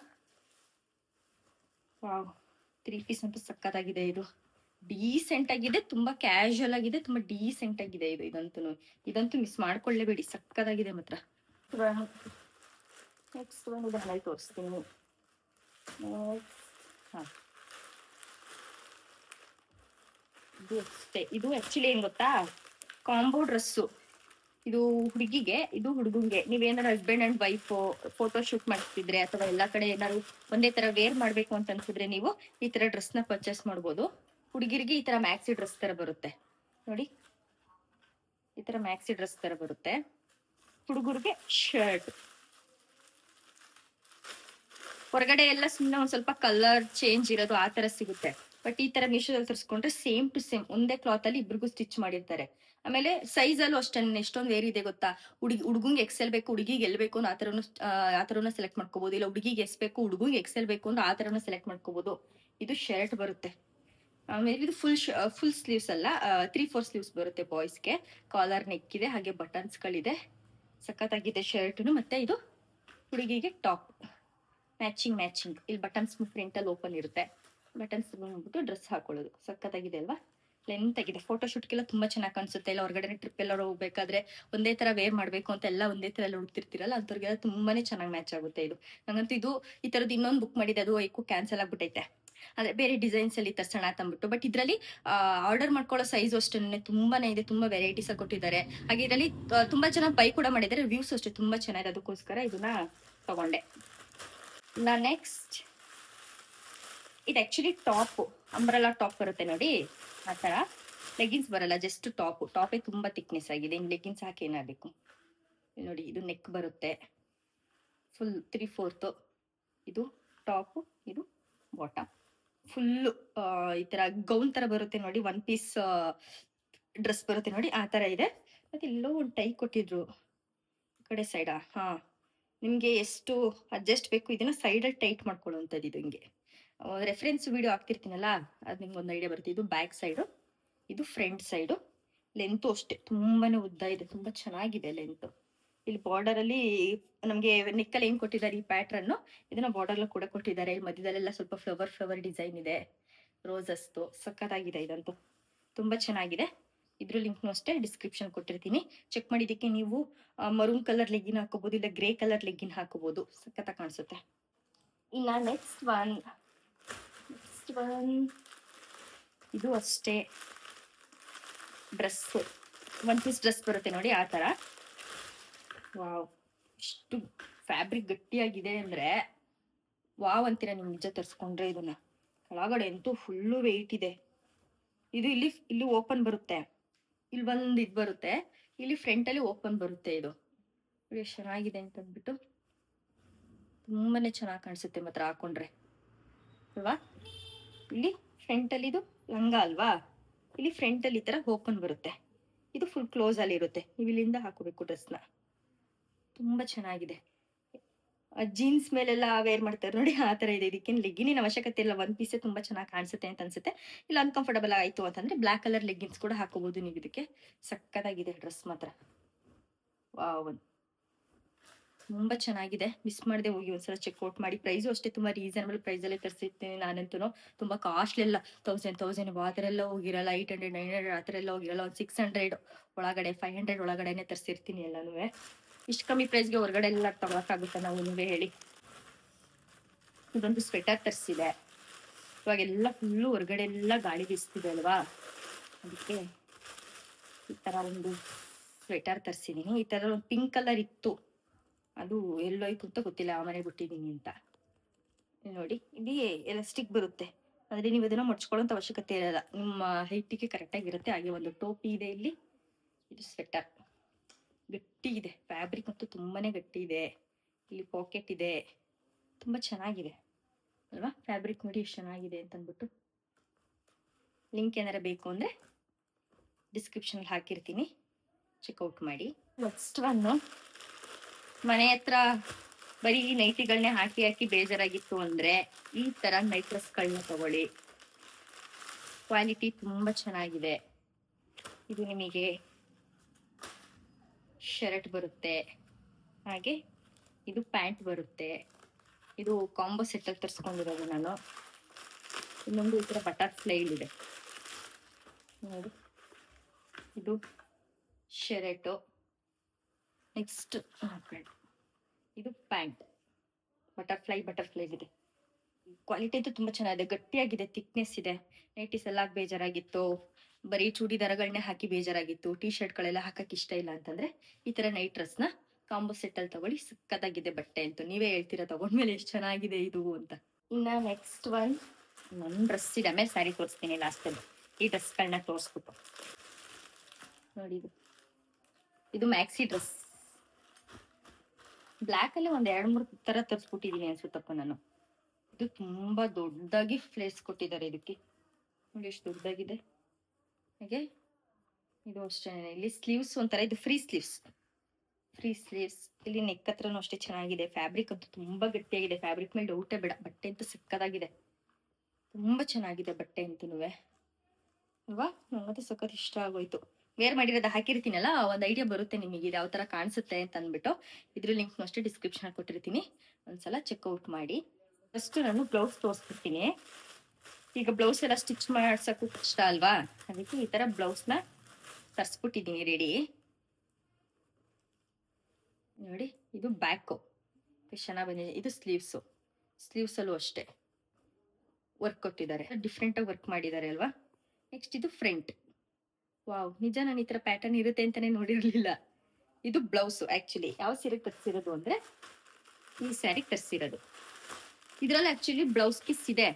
ವಾವ್, 3 ಪೀಸ್ ಅಂತೂ ಸಕ್ಕತ್ತಾಗಿದೆ. ಇದು ಡೀಸೆಂಟ್ ಆಗಿದೆ, ತುಂಬಾ ಕ್ಯಾಶುಯಲ್ ಆಗಿದೆ, ತುಂಬಾ ಡೀಸೆಂಟ್ ಆಗಿದೆ. ಇದಂತೂ ಮಿಸ್ ಮಾಡ್ಕೊಳ್ಳೇಬೇಡಿ, ಸಕ್ಕತ್ತಾಗಿದೆ ಮಾತ್ರ. ನೆಕ್ಸ್ಟ್ ಇದನ್ನ ತೋರಿಸ್ತೀನಿ. ಇದು ಆಕ್ಚುಲಿ ಏನ್ ಗೊತ್ತಾ, ಕಾಂಬೋ ಡ್ರೆಸ್ಸು. ಇದು ಹುಡುಗಿಗೆ, ಇದು ಹುಡುಗಂಗೆ. ನೀವೇನಾದ್ರು husband and wife photo shoot ಮಾಡ್ತಿದ್ರೆ, ಅಥವಾ ಎಲ್ಲಾ ಕಡೆ ಏನಾದ್ರು ಒಂದೇ ತರ ವೇರ್ ಮಾಡ್ಬೇಕು ಅಂತ ಅನ್ಸಿದ್ರೆ ನೀವು ಈ ತರ ಡ್ರೆಸ್ ನ ಪರ್ಚೇಸ್ ಮಾಡ್ಬೋದು. ಹುಡುಗಿರಿಗೆ ಈ ತರ ಮ್ಯಾಕ್ಸಿ ಡ್ರೆಸ್ ತರ ಬರುತ್ತೆ ನೋಡಿ, ಈ ತರ ಮ್ಯಾಕ್ಸಿ ಡ್ರೆಸ್ ತರ ಬರುತ್ತೆ. ಹುಡುಗರಿಗೆ ಶರ್ಟ್. ಹೊರಗಡೆ ಎಲ್ಲ ಸುಮ್ಮನೆ ಒಂದ್ ಸ್ವಲ್ಪ ಕಲರ್ ಚೇಂಜ್ ಇರೋದು ಆ ತರ ಸಿಗುತ್ತೆ. ಬಟ್ ಈ ತರ ಮೀಶೋದಲ್ಲಿ ತರಿಸ್ಕೊಂಡ್ರೆ ಸೇಮ್ ಟು ಸೇಮ್ ಒಂದೇ ಕ್ಲಾತ್ ಅಲ್ಲಿ ಇಬ್ರಿಗೂ ಸ್ಟಿಚ್ ಮಾಡಿರ್ತಾರೆ. ಆಮೇಲೆ ಸೈಜ್ ಅಲ್ಲೂ ಅಷ್ಟೇ ಎಷ್ಟೊಂದು ವೇರಿ ಇದೆ ಗೊತ್ತಾ. ಹುಡುಗಂಗೆ ಎಕ್ಸೆಲ್ ಬೇಕು, ಹುಡುಗಿಗೆ ಎಲ್ ಬೇಕು ಅಂದ್ರೆ ಆ ತರನು ಸೆಲೆಕ್ಟ್ ಮಾಡ್ಕೋಬಹುದು. ಇಲ್ಲ ಹುಡುಗಿಗೆ ಎಸ್ ಬೇಕು, ಹುಡುಗಂಗೆ ಎಕ್ಸೆಲ್ ಬೇಕು ಅಂದ್ರೆ ಆ ತರನು ಸೆಲೆಕ್ಟ್ ಮಾಡ್ಕೋಬಹುದು. ಇದು ಶರ್ಟ್ ಬರುತ್ತೆ. ಆಮೇಲೆ ಇದು ಫುಲ್ ಸ್ಲೀವ್ಸ್ ಅಲ್ಲ, 3/4 ಸ್ಲೀವ್ಸ್ ಬರುತ್ತೆ ಬಾಯ್ಸ್ಗೆ. ಕಾಲರ್ ನೆಕ್ ಇದೆ, ಹಾಗೆ ಬಟನ್ಸ್ ಗಳಿದೆ. ಸಖತ್ತಾಗಿದೆ ಶರ್ಟ್ನು. ಮತ್ತೆ ಇದು ಹುಡುಗಿಗೆ ಟಾಪ್ ಮ್ಯಾಚಿಂಗ್. ಇಲ್ಲಿ ಬಟನ್ಸ್ ಫ್ರಂಟ್ ಅಲ್ಲಿ ಓಪನ್ ಇರುತ್ತೆ, ಬಟನ್ಸ್ ಬಂದ್ಬಿಟ್ಟು ಡ್ರೆಸ್ ಹಾಕೊಳ್ಳೋದು. ಸಖತ್ತಾಗಿದೆ ಅಲ್ವಾ? ಲೆಂತ್ ಆಗಿದೆ. ಫೋಟೋ ಶೂಟ್ಗೆಲ್ಲ ತುಂಬಾ ಚೆನ್ನಾಗಿ ಕಾಣಿಸುತ್ತೆ. ಇಲ್ಲ ಹೊರಗಡೆ ಟ್ರಿಪ್ ಎಲ್ಲ ಹೋಗ್ಬೇಕಾದ್ರೆ ಒಂದೇ ತರ ವೇರ್ ಮಾಡ್ಬೇಕು ಅಂತ ಎಲ್ಲ ಒಂದೇ ತರ ಎಲ್ಲ ಹುಡುಕ್ತಿರ್ತೀರಲ್ಲ, ಅಂಥವ್ರಿಗೆಲ್ಲ ತುಂಬಾನೇ ಚೆನ್ನಾಗಿ ಮ್ಯಾಚ್ ಆಗುತ್ತೆ ಇದು. ನಂಗಂತೂ ಈ ತರದ್ದು ಇನ್ನೊಂದು ಬುಕ್ ಮಾಡಿದೆ, ಅದು ಕ್ಯಾನ್ಸಲ್ ಆಗ್ಬಿಟ್ಟೈತೆ. ಅದೇ ಬೇರೆ ಡಿಸೈನ್ಸ್ ಅಲ್ಲಿ ತರ್ಸೋಣ ಅಂತ ಅಂದ್ಬಿಟ್ಟು. ಬಟ್ ಇದರಲ್ಲಿ ಆರ್ಡರ್ ಮಾಡ್ಕೊಳ್ಳೋ ಸೈಜ್ ಅಷ್ಟೇ ತುಂಬಾನೇ ಇದೆ, ತುಂಬಾ ವೆರೈಟೀಸ್ ಕೊಟ್ಟಿದ್ದಾರೆ. ಹಾಗೆ ಇದರಲ್ಲಿ ತುಂಬಾ ಜನ ಬೈ ಕೂಡ ಮಾಡಿದ್ದಾರೆ, ರಿವ್ಯೂಸ್ ಅಷ್ಟೇ ತುಂಬಾ ಚೆನ್ನಾಗಿದೆ. ಅದಕ್ಕೋಸ್ಕರ ಇದನ್ನ ತಗೊಂಡೆ. ನೆಕ್ಸ್ಟ್ ಇದು ಆಕ್ಚುಲಿ ಟಾಪ್. ಅಂಬ್ರೆಲಾ ಟಾಪ್ ಬರುತ್ತೆ ನೋಡಿ, ಆ ಥರ. ಲೆಗಿನ್ಸ್ ಬರಲ್ಲ, ಜಸ್ಟ್ ಟಾಪೇ ತುಂಬ ಥಿಕ್ನೆಸ್ ಆಗಿದೆ. ಇನ್ನು ಲೆಗಿನ್ಸ್ ಹಾಕಿ ಏನಾಗಬೇಕು ನೋಡಿ. ಇದು ನೆಕ್ ಬರುತ್ತೆ ಫುಲ್ 3/4. ಇದು ಟಾಪು, ಇದು ಬಾಟಮ್. ಫುಲ್ಲು ಈ ಥರ ಗೌನ್ ಥರ ಬರುತ್ತೆ ನೋಡಿ, ಒನ್ ಪೀಸ್ ಡ್ರೆಸ್ ಬರುತ್ತೆ ನೋಡಿ, ಆ ಥರ ಇದೆ. ಮತ್ತು ಇಲ್ಲೋ ಒಂದು ಟೈ ಕೊಟ್ಟಿದ್ರು ಈ ಕಡೆ ಸೈಡಾ. ಹಾಂ, ನಿಮಗೆ ಎಷ್ಟು ಅಡ್ಜಸ್ಟ್ ಬೇಕು ಇದನ್ನು ಸೈಡಲ್ಲಿ ಟೈಟ್ ಮಾಡ್ಕೊಳ್ಳುವಂಥದ್ದು. ಇದು ಹಿಂಗೆ ರೆಫರೆನ್ಸ್ ವಿಡಿಯೋ ಹಾಕ್ತಿರ್ತೀನಲ್ಲ, ಅದು ನಿಮ್ಗೆ ಒಂದು ಐಡಿಯಾ ಬರುತ್ತೆ. ಇದು ಬ್ಯಾಕ್ ಸೈಡು, ಇದು ಫ್ರಂಟ್ ಸೈಡು. ಲೆಂತು ಅಷ್ಟೇ ತುಂಬಾ ಉದ್ದ ಇದೆ, ತುಂಬ ಚೆನ್ನಾಗಿದೆ ಲೆಂತು. ಇಲ್ಲಿ ಬಾರ್ಡರಲ್ಲಿ ನಮಗೆ ನೆಕ್ಕಲ್ಲಿ ಏನು ಕೊಟ್ಟಿದ್ದಾರೆ ಈ ಪ್ಯಾಟ್ರನ್ನು, ಇದನ್ನ ಬಾರ್ಡರ್ಲು ಕೂಡ ಕೊಟ್ಟಿದ್ದಾರೆ. ಇಲ್ಲಿ ಮಧ್ಯದಲ್ಲೆಲ್ಲ ಸ್ವಲ್ಪ ಫ್ಲವರ್ ಡಿಸೈನ್ ಇದೆ, ರೋಸಸ್ದು. ಸಖತ್ತಾಗಿದೆ ಇದಂತೂ, ತುಂಬ ಚೆನ್ನಾಗಿದೆ. ಇದ್ರ ಲಿಂಕ್ನು ಅಷ್ಟೇ ಡಿಸ್ಕ್ರಿಪ್ಷನ್ ಕೊಟ್ಟಿರ್ತೀನಿ, ಚೆಕ್ ಮಾಡಿದ್ದಕ್ಕೆ. ನೀವು ಮರೂನ್ ಕಲರ್ ಲೆಗ್ಗಿನ್ ಹಾಕೋಬಹುದು, ಇಲ್ಲ ಗ್ರೇ ಕಲರ್ ಲೆಗ್ಗಿನ್ ಹಾಕೋಬಹುದು, ಸಖತ್ತಾಗಿ ಕಾಣಿಸುತ್ತೆ. ಇನ್ನು ನೆಕ್ಸ್ಟ್ ಒನ್ ಇದು ಅಷ್ಟೇ ಡ್ರೆಸ್, ಒನ್ ಪೀಸ್ ಡ್ರೆಸ್ ಬರುತ್ತೆ ನೋಡಿ, ಆ ಥರ. ವಾವ್, ಇಷ್ಟು ಫ್ಯಾಬ್ರಿಕ್ ಗಟ್ಟಿಯಾಗಿದೆ ಅಂದರೆ ವಾವ್ ಅಂತೀರ ನೀವು ನಿಜ ತರಿಸ್ಕೊಂಡ್ರೆ. ಇದನ್ನ ಕೆಳಗಡೆ ಅಂತೂ ಫುಲ್ಲು ವೆಯ್ಟ್ ಇದೆ. ಇದು ಇಲ್ಲಿ ಓಪನ್ ಬರುತ್ತೆ, ಇಲ್ಲಿ ಒಂದು ಇದು ಬರುತ್ತೆ, ಇಲ್ಲಿ ಫ್ರಂಟಲ್ಲಿ ಓಪನ್ ಬರುತ್ತೆ. ಇದು ಎಷ್ಟು ಚೆನ್ನಾಗಿದೆ ಅಂತಂದ್ಬಿಟ್ಟು, ತುಂಬಾ ಚೆನ್ನಾಗಿ ಕಾಣಿಸುತ್ತೆ ಮಾತ್ರ ಹಾಕೊಂಡ್ರೆ ಅಲ್ವಾ. ಇಲ್ಲಿ ಫ್ರಂಟಲ್ಲಿ ಇದು ಲಂಗ ಅಲ್ವಾ, ಇಲ್ಲಿ ಫ್ರಂಟಲ್ಲಿ ಈ ಥರ ಓಪನ್ ಬರುತ್ತೆ, ಇದು ಫುಲ್ ಕ್ಲೋಸ್ ಅಲ್ಲಿ ಇರುತ್ತೆ. ನೀವು ಇಲ್ಲಿಂದ ಹಾಕೋಬೇಕು ಡ್ರೆಸ್ನ. ತುಂಬ ಚೆನ್ನಾಗಿದೆ. ಜೀನ್ಸ್ ಮೇಲೆಲ್ಲ ವೇರ್ ಮಾಡ್ತಾರೆ ನೋಡಿ, ಆ ಥರ ಇದೆ. ಇದಕ್ಕೇನು ಲೆಗ್ಗಿನಿನ ಅವಶ್ಯಕತೆ ಇಲ್ಲ, ಒನ್ ಪೀಸೇ ತುಂಬ ಚೆನ್ನಾಗಿ ಕಾಣಿಸುತ್ತೆ ಅಂತ ಅನ್ಸುತ್ತೆ. ಇಲ್ಲ ಅನ್ಕಂಫರ್ಟಬಲ್ ಆಯಿತು ಅಂತಂದರೆ ಬ್ಲ್ಯಾಕ್ ಕಲರ್ ಲೆಗ್ಗಿನ್ಸ್ ಕೂಡ ಹಾಕೋಬಹುದು ನೀವು ಇದಕ್ಕೆ. ಸಕ್ಕತ್ತಾಗಿದೆ ಡ್ರೆಸ್ ಮಾತ್ರ. ವಾವ್, ತುಂಬ ಚೆನ್ನಾಗಿದೆ. ಮಿಸ್ ಮಾಡದೆ ಹೋಗಿ ಒಂದ್ಸಲ ಚೆಕ್ಔಟ್ ಮಾಡಿ. ಪ್ರೈಸು ಅಷ್ಟೇ ತುಂಬ ರೀಸನಬಲ್ ಪ್ರೈಸಲ್ಲೇ ತರಿಸಿರ್ತೀನಿ ನಾನಂತೂ. ತುಂಬ ಕಾಸ್ಟ್ಲಿ ಎಲ್ಲ 1000 ಆ ಥರ ಎಲ್ಲ ಹೋಗಿರಲ್ಲ, 800 900 ಆ ಥರ ಎಲ್ಲ ಹೋಗಿರಲ್ಲ. ಒಂದು 600 ಒಳಗಡೆ 500 ಒಳಗಡೆನೆ ತರಿಸಿರ್ತೀನಿ ಎಲ್ಲನೂ. ಇಷ್ಟು ಕಮ್ಮಿ ಪ್ರೈಸ್ಗೆ ಹೊರಗಡೆ ಎಲ್ಲ ತಗೊಳಕ್ಕಾಗುತ್ತೆ ನಾವು, ನೀವೇ ಹೇಳಿ. ಇದೊಂದು ಸ್ವೆಟರ್ ತರಿಸಿದೆ. ಇವಾಗೆಲ್ಲ ಫುಲ್ಲು ಹೊರಗಡೆ ಎಲ್ಲ ಗಾಳಿ ಬೀಸ್ತಿದೆ ಅಲ್ವಾ, ಅದಕ್ಕೆ ಈ ಥರ ಒಂದು ಸ್ವೆಟರ್ ತರಿಸಿದ್ದೀನಿ. ಈ ಥರ ಒಂದು ಪಿಂಕ್ ಕಲರ್ ಇತ್ತು, ಅದು ಎಲ್ಲೋಯ್ತು ಅಂತ ಗೊತ್ತಿಲ್ಲ, ಆ ಮನೆಗೆ ಬಿಟ್ಟಿದ್ದೀನಿ ಅಂತ. ನೋಡಿ, ಇದು ಎಲಾಸ್ಟಿಕ್ ಬರುತ್ತೆ, ಆದರೆ ನೀವು ಅದನ್ನು ಮಡ್ಚ್ಕೊಳ್ಳೋಂಥ ಅವಶ್ಯಕತೆ ಇರಲ್ಲ, ನಿಮ್ಮ ಹೈಟಿಗೆ ಕರೆಕ್ಟಾಗಿರುತ್ತೆ. ಹಾಗೆ ಒಂದು ಟೋಪಿ ಇದೆ ಇಲ್ಲಿ. ಇದು ಸ್ವೆಟರ್ ಗಟ್ಟಿ ಇದೆ, ಫ್ಯಾಬ್ರಿಕ್ ಅಂತೂ ತುಂಬಾ ಗಟ್ಟಿ ಇದೆ. ಇಲ್ಲಿ ಪಾಕೆಟ್ ಇದೆ, ತುಂಬ ಚೆನ್ನಾಗಿದೆ ಅಲ್ವಾ. ಫ್ಯಾಬ್ರಿಕ್ ನೋಡಿ ಎಷ್ಟು ಚೆನ್ನಾಗಿದೆ ಅಂತಂದ್ಬಿಟ್ಟು. ಲಿಂಕ್ ಏನಾರ ಬೇಕು ಅಂದರೆ ಡಿಸ್ಕ್ರಿಪ್ಷನಲ್ಲಿ ಹಾಕಿರ್ತೀನಿ, ಚೆಕ್ಔಟ್ ಮಾಡಿ. ನೆಕ್ಸ್ಟ್ ಒನ್ನು, ಮನೆ ಹತ್ರ ಬರೀ ನೈಟಿಗಳನ್ನೇ ಹಾಕಿ ಬೇಜಾರಾಗಿತ್ತು ಅಂದರೆ ಈ ಥರ ನೈಟ್ ಡ್ರೆಸ್ಗಳನ್ನ ತಗೊಳ್ಳಿ. ಕ್ವಾಲಿಟಿ ತುಂಬ ಚೆನ್ನಾಗಿದೆ. ಇದು ನಿಮಗೆ ಶರ್ಟ್ ಬರುತ್ತೆ, ಹಾಗೆ ಇದು ಪ್ಯಾಂಟ್ ಬರುತ್ತೆ. ಇದು ಕಾಂಬೋ ಸೆಟ್ಟಲ್ಲಿ ತರಿಸ್ಕೊಂಡಿರೋದು ನಾನು. ಇನ್ನೊಂದು ಈ ಥರ ಬಟರ್ಫ್ಲೈ ಇದೆ ನೋಡಿ, ಇದು ಶರ್ಟು. ನೆಕ್ಸ್ಟ್ ಇದು ಪ್ಯಾಂಟ್, ಬಟರ್ಫ್ಲೈ ಇದೆ. ಕ್ವಾಲಿಟಿ ಅಂತೂ ತುಂಬ ಚೆನ್ನಾಗಿದೆ, ಗಟ್ಟಿಯಾಗಿದೆ, ಥಿಕ್ನೆಸ್ ಇದೆ. ನೈಟೀಸ್ ಎಲ್ಲ ಬೇಜಾರಾಗಿತ್ತು, ಬರೀ ಚೂಡಿದಾರಗಳನ್ನೇ ಹಾಕಿ ಬೇಜಾರಾಗಿತ್ತು, ಟೀ ಶರ್ಟ್ಗಳೆಲ್ಲ ಹಾಕಕ್ಕೆ ಇಷ್ಟ ಇಲ್ಲ ಅಂತಂದರೆ ಈ ಥರ ನೈಟ್ ಡ್ರೆಸ್ನ ಕಾಂಬೋ ಸೆಟ್ಟಲ್ಲಿ ತಗೊಳ್ಳಿ. ಸಕ್ಕತ್ತಾಗಿದೆ ಬಟ್ಟೆ ಅಂತೂ, ನೀವೇ ಹೇಳ್ತೀರಾ ತಗೊಂಡ್ಮೇಲೆ ಎಷ್ಟು ಚೆನ್ನಾಗಿದೆ ಇದು ಅಂತ. ಇನ್ನು ನೆಕ್ಸ್ಟ್ ಒನ್, ನನ್ನ ಡ್ರೆಸ್ ಇದೆ, ಆಮೇಲೆ ಸ್ಯಾರಿ ತೋರಿಸ್ತೀನಿ ಲಾಸ್ಟಲ್ಲಿ. ಈ ಡ್ರೆಸ್ಗಳನ್ನ ತೋರಿಸ್ಬಿಟ್ಟು ನೋಡಿ, ಇದು ಮ್ಯಾಕ್ಸಿ ಡ್ರೆಸ್. ಬ್ಲ್ಯಾಕಲ್ಲಿ ಒಂದು 2-3 ಥರ ತರಿಸ್ಬಿಟ್ಟಿದ್ದೀನಿ ಅನ್ಸುತ್ತಪ್ಪ ನಾನು. ಇದು ತುಂಬ ದೊಡ್ಡದಾಗಿ ಫ್ಲೇಸ್ ಕೊಟ್ಟಿದ್ದಾರೆ ಇದಕ್ಕೆ ನೋಡಿ, ಎಷ್ಟು ದೊಡ್ಡದಾಗಿದೆ. ಹಾಗೆ ಇದು ಅಷ್ಟೇ, ಇಲ್ಲಿ ಸ್ಲೀವ್ಸ್ ಒಂಥರ, ಇದು ಫ್ರೀ ಸ್ಲೀವ್ಸ್. ಇಲ್ಲಿ ನೆಕ್ ಹತ್ರನೂ ಅಷ್ಟೇ ಚೆನ್ನಾಗಿದೆ. ಫ್ಯಾಬ್ರಿಕ್ ಅಂತೂ ತುಂಬ ಗಟ್ಟಿಯಾಗಿದೆ, ಫ್ಯಾಬ್ರಿಕ್ ಮೇಲೆ ಡೌಟೇ ಬೇಡ. ಬಟ್ಟೆ ಅಂತೂ ಸಿಕ್ಕದಾಗಿದೆ, ತುಂಬ ಚೆನ್ನಾಗಿದೆ ಬಟ್ಟೆ ಅಂತೂ ಅಲ್ವಾ. ನನಗಂತೂ ಸಖತ್ ಇಷ್ಟ ಆಗೋಯ್ತು. ವೇರ್ ಮಾಡಿರೋದು ಹಾಕಿರ್ತೀನಲ್ಲ, ಒಂದು ಐಡಿಯಾ ಬರುತ್ತೆ ನಿಮಗೆ ಇದು ಯಾವ ಥರ ಕಾಣಿಸುತ್ತೆ ಅಂತ ಅಂದ್ಬಿಟ್ಟು. ಇದ್ರ ಲಿಂಕ್ನು ಅಷ್ಟೇ ಡಿಸ್ಕ್ರಿಪ್ಷನ್ ಕೊಟ್ಟಿರ್ತೀನಿ, ಒಂದ್ಸಲ ಚೆಕ್ಔಟ್ ಮಾಡಿ. ಫಸ್ಟು ನಾನು ಬ್ಲೌಸ್ ತೋರಿಸ್ಬಿಡ್ತೀನಿ. ಈಗ ಬ್ಲೌಸ್ ಎಲ್ಲ ಸ್ಟಿಚ್ ಮಾಡ್ಸೋಕ್ಕೂ ಕಷ್ಟ ಅಲ್ವಾ, ಅದಕ್ಕೆ ಈ ಥರ ಬ್ಲೌಸ್ನ ತರಿಸ್ಬಿಟ್ಟಿದ್ದೀನಿ ರೆಡಿ ನೋಡಿ. ಇದು ಬ್ಯಾಕು ಎಷ್ಟು ಚೆನ್ನಾಗಿ ಬಂದಿದೆ. ಇದು ಸ್ಲೀವ್ಸಲ್ಲೂ ಅಷ್ಟೇ ವರ್ಕ್ ಕೊಟ್ಟಿದ್ದಾರೆ, ಡಿಫ್ರೆಂಟಾಗಿ ವರ್ಕ್ ಮಾಡಿದ್ದಾರೆ ಅಲ್ವಾ. ನೆಕ್ಸ್ಟ್ ಇದು ಫ್ರಂಟ್. ವಾವ್, ನಿಜ ನಾನು ಈ ಥರ ಪ್ಯಾಟರ್ನ್ ಇರುತ್ತೆ ಅಂತಲೇ ನೋಡಿರಲಿಲ್ಲ. ಇದು ಬ್ಲೌಸು. ಆ್ಯಕ್ಚುಲಿ ಯಾವ ಸೀರೆಗೆ ತರಿಸಿರೋದು ಅಂದರೆ ಈ ಸ್ಯಾರಿಗೆ ತರಿಸಿರೋದು. ಇದರಲ್ಲಿ ಆ್ಯಕ್ಚುಲಿ ಬ್ಲೌಸ್ ಪೀಸ್ ಇದೆ,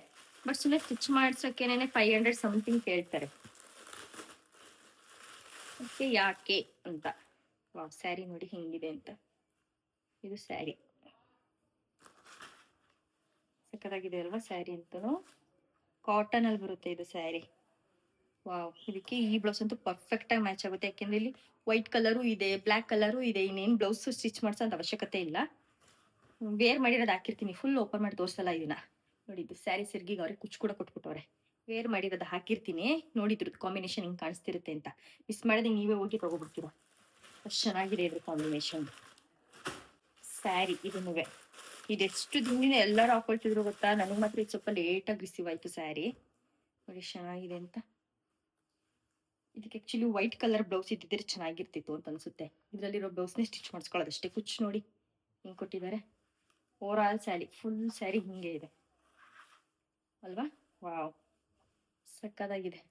ಬಟ್ ಸುಮ್ಮನೆ ಸ್ಟಿಚ್ ಮಾಡ್ಸೋಕೆನೆ 500 ಸಮಥಿಂಗ್ ಕೇಳ್ತಾರೆ. ಅದಕ್ಕೆ ಯಾಕೆ ಅಂತ. ವಾವ್, ಸ್ಯಾರಿ ನೋಡಿ ಹೆಂಗಿದೆ ಅಂತ. ಇದು ಸ್ಯಾರಿ ಸಕ್ಕತ್ತಾಗಿದೆ ಅಲ್ವಾ? ಸ್ಯಾರಿ ಅಂತೂ ಕಾಟನ್ ಅಲ್ಲಿ ಬರುತ್ತೆ ಇದು ಸ್ಯಾರಿ. ವಾವ್, ಇದಕ್ಕೆ ಈ ಬ್ಲೌಸ್ ಅಂತೂ ಪರ್ಫೆಕ್ಟ್ ಆಗಿ ಮ್ಯಾಚ್ ಆಗುತ್ತೆ. ಯಾಕೆಂದ್ರೆ ಇಲ್ಲಿ ವೈಟ್ ಕಲರು ಇದೆ, ಬ್ಲ್ಯಾಕ್ ಕಲರು ಇದೆ. ಇನ್ನೇನು ಬ್ಲೌಸ್ ಸ್ಟಿಚ್ ಮಾಡ್ಸೋ ಅಂತ ಅವಶ್ಯಕತೆ ಇಲ್ಲ. ವೇರ್ ಮಾಡಿರೋದು ಹಾಕಿರ್ತೀನಿ, ಫುಲ್ ಓಪನ್ ಮಾಡಿ ತೋರಿಸಲ್ಲ ಇದನ್ನ. ನೋಡಿ, ಇದು ಸ್ಯಾರಿ ಸಿರ್ಗಿಗೆ ಅವ್ರಿಗೆ ಕುಚ್ಚು ಕೂಡ ಕೊಟ್ಬಿಟ್ಟವ್ರೆ. ವೇರ್ ಮಾಡಿರೋದು ಹಾಕಿರ್ತೀನಿ, ನೋಡಿದ್ರದ್ದು ಕಾಂಬಿನೇಷನ್ ಹಿಂಗೆ ಕಾಣಿಸ್ತಿರುತ್ತೆ ಅಂತ. ಮಿಸ್ ಮಾಡಿದ್ರೆ ನೀವೇ ಹೋಗಿ ತಗೋಬಿಡ್ತೀರ, ಅಷ್ಟು ಚೆನ್ನಾಗಿದೆ ಇದ್ರ ಕಾಂಬಿನೇಷನ್. ಸ್ಯಾರಿ ಇದನ್ನು ಇದೆಷ್ಟು ದಿನ ಎಲ್ಲರೂ ಹಾಕೊಳ್ತಿದ್ರು ಗೊತ್ತಾ? ನನಗೆ ಮಾತ್ರ ಇದು ಸ್ವಲ್ಪ ಲೇಟಾಗಿ ರಿಸೀವ್ ಆಯ್ತು ಸ್ಯಾರಿ. ನೋಡಿ ಚೆನ್ನಾಗಿದೆ ಅಂತ. ಇದಕ್ಕೆ ಆಕ್ಚುಲಿ ವೈಟ್ ಕಲರ್ ಬ್ಲೌಸ್ ಇದ್ದಿದ್ರೆ ಚೆನ್ನಾಗಿರ್ತಿತ್ತು ಅಂತ ಅನ್ಸುತ್ತೆ. ಇದರಲ್ಲಿರೋ ಬ್ಲೌಸ್ನೇ ಸ್ಟಿಚ್ ಮಾಡಿಸ್ಕೊಳ್ಳೋದಷ್ಟೇ. ಕುಚ್ಚು ನೋಡಿ ಹಿಂಗೆ ಕೊಟ್ಟಿದ್ದಾರೆ. Over all sari, full sari ಹಿಂಗೆ ಇದೆ ಅಲ್ವಾ? ವಾವ್, ಸಕ್ಕದಾಗಿದೆ.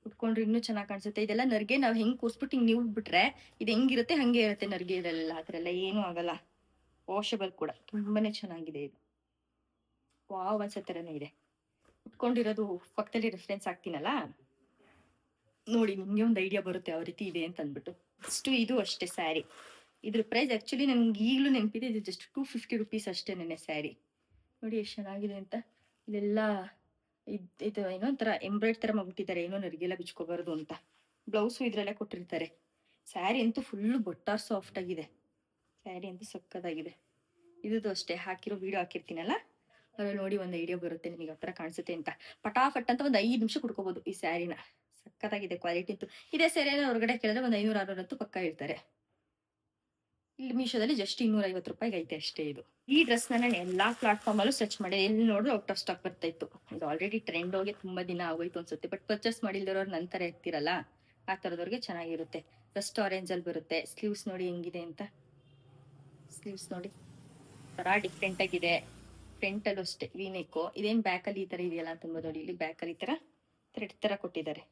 ಉಟ್ಕೊಂಡ್ರೆ ಇನ್ನೂ ಚೆನ್ನಾಗಿ ಕಾಣಿಸುತ್ತೆ. ಇದೆಲ್ಲ ನರ್ಗೆ ನಾವು ಹೆಂಗೆ ಕೂರಿಸ್ಬಿಟ್ಟು ಹಿಂಗೆ ನೀವು ಬಿಟ್ರೆ ಇದು ಹೆಂಗಿರುತ್ತೆ ಹಂಗೆ ಇರುತ್ತೆ. ನರ್ಗೆ ಇದೆಲ್ಲ ಆ ಥರ ಎಲ್ಲ ಏನೂ ಆಗಲ್ಲ. ವಾಷಬಲ್ ಕೂಡ, ತುಂಬಾನೇ ಚೆನ್ನಾಗಿದೆ ಇದು. ವಾವ್ ಅನ್ಸತ್ತರನೇ ಇದೆ. ಉಟ್ಕೊಂಡಿರೋದು ಪಕ್ಕದಲ್ಲಿ ರೆಫರೆನ್ಸ್ ಹಾಕ್ತೀನಲ್ಲ, ನೋಡಿ ನಿಮ್ಗೆ ಒಂದು ಐಡಿಯಾ ಬರುತ್ತೆ ಯಾವ ರೀತಿ ಇದೆ ಅಂತ ಅಂದ್ಬಿಟ್ಟು. ಇದು ಅಷ್ಟೇ ಸ್ಯಾರಿ. ಇದ್ರ ಪ್ರೈಸ್ ಆಕ್ಚುಲಿ ನನ್ಗೆ ಈಗಲೂ ನೆನಪಿದೆ. ಇದು ಜಸ್ಟ್ 250 ರುಪೀಸ್ ಅಷ್ಟೇ. ನೆನೆ ಸ್ಯಾರಿ ನೋಡಿ ಎಷ್ಟು ಚೆನ್ನಾಗಿದೆ ಅಂತ. ಇದೆಲ್ಲ ಇದು ಏನೋ ಒಂಥರ ಎಂಬ್ರಾಯ್ಡ್ ತರ ಮಾಡ್ಬಿಟ್ಟಿದ್ದಾರೆ, ಏನೋ ನರಿಗೆಲ್ಲ ಬಿಚ್ಕೋಬಾರ್ದು ಅಂತ. ಬ್ಲೌಸು ಇದ್ರಲ್ಲೇ ಕೊಟ್ಟಿರ್ತಾರೆ. ಸ್ಯಾರಿ ಅಂತೂ ಫುಲ್ ಬಟ್ಟಾರ್ ಸಾಫ್ಟ್ ಆಗಿದೆ. ಸ್ಯಾರಿ ಅಂತೂ ಸಕ್ಕದಾಗಿದೆ. ಇದು ಅಷ್ಟೇ, ಹಾಕಿರೋ ವಿಡಿಯೋ ಹಾಕಿರ್ತೀನಲ್ಲ, ಅದ್ರಲ್ಲಿ ನೋಡಿ ಒಂದು ಐಡಿಯಾ ಬರುತ್ತೆ ನಿಮಗೆ ಯಾವ ಥರ ಕಾಣಿಸುತ್ತೆ ಅಂತ. ಪಟಾಫಟ್ ಅಂತ ಒಂದು 5 ನಿಮಿಷ ಕುಡ್ಕೋಬಹುದು ಈ ಸ್ಯಾರಿನ. ಸಕ್ಕತ್ತಾಗಿದೆ ಕ್ವಾಲಿಟಿ ಅಂತೂ. ಇದೇ ಸ್ಯಾರಿನ ಹೊರಗಡೆ ಕೇಳಿದ್ರೆ ಒಂದು 500-600 ಅಂತೂ ಪಕ್ಕ ಹೇಳ್ತಾರೆ. ಇಲ್ಲಿ ಮೀಶೋದಲ್ಲಿ ಜಸ್ಟ್ 250 ರೂಪಾಯಿಗೆ ಐತೆ ಅಷ್ಟೇ ಇದು. ಈ ಡ್ರೆಸ್ ನಾನು ಎಲ್ಲಾ ಪ್ಲಾಟ್ಫಾರ್ಮ್ ಅಲ್ಲೂ ಸರ್ಚ್ ಮಾಡಿ, ಎಲ್ಲಿ ನೋಡಿದ್ರು ಔಟ್ ಆಫ್ ಸ್ಟಾಕ್ ಬರ್ತಾ ಇತ್ತು. ಇದು ಆಲ್ರೆಡಿ ಟ್ರೆಂಡ್ ಹೋಗಿ ತುಂಬಾ ದಿನ ಆಗೋಯ್ತು ಅನ್ಸುತ್ತೆ. ಬಟ್ ಪರ್ಚೇಸ್ ಮಾಡಿಲ್ದಿರೋರು ನಂತರ ಇರ್ತಿರಲ್ಲ, ಆ ಥರದವ್ರಿಗೆ ಚೆನ್ನಾಗಿರುತ್ತೆ. ಫಸ್ಟ್ ಆರೆಂಜ್ ಅಲ್ಲಿ ಬರುತ್ತೆ. ಸ್ಲೀವ್ಸ್ ನೋಡಿ ಹೆಂಗಿದೆ ಅಂತ. ಸ್ಲೀವ್ಸ್ ನೋಡಿ ಥರ ಡಿಫ್ರೆಂಟ್ ಆಗಿದೆ. ಫ್ರಂಟ್ ಅಲ್ಲೂ ಅಷ್ಟೇ ವೀನೆಕ್ಕು. ಇದೇನು ಬ್ಯಾಕಲ್ಲಿ ಈ ಥರ ಇದೆಯಲ್ಲ ಅಂತ ನೋಡಿ. ಇಲ್ಲಿ ಬ್ಯಾಕಲ್ಲಿ ಈ ಥರ ಥ್ರೆಡ್ ಥರ ಕೊಟ್ಟಿದ್ದಾರೆ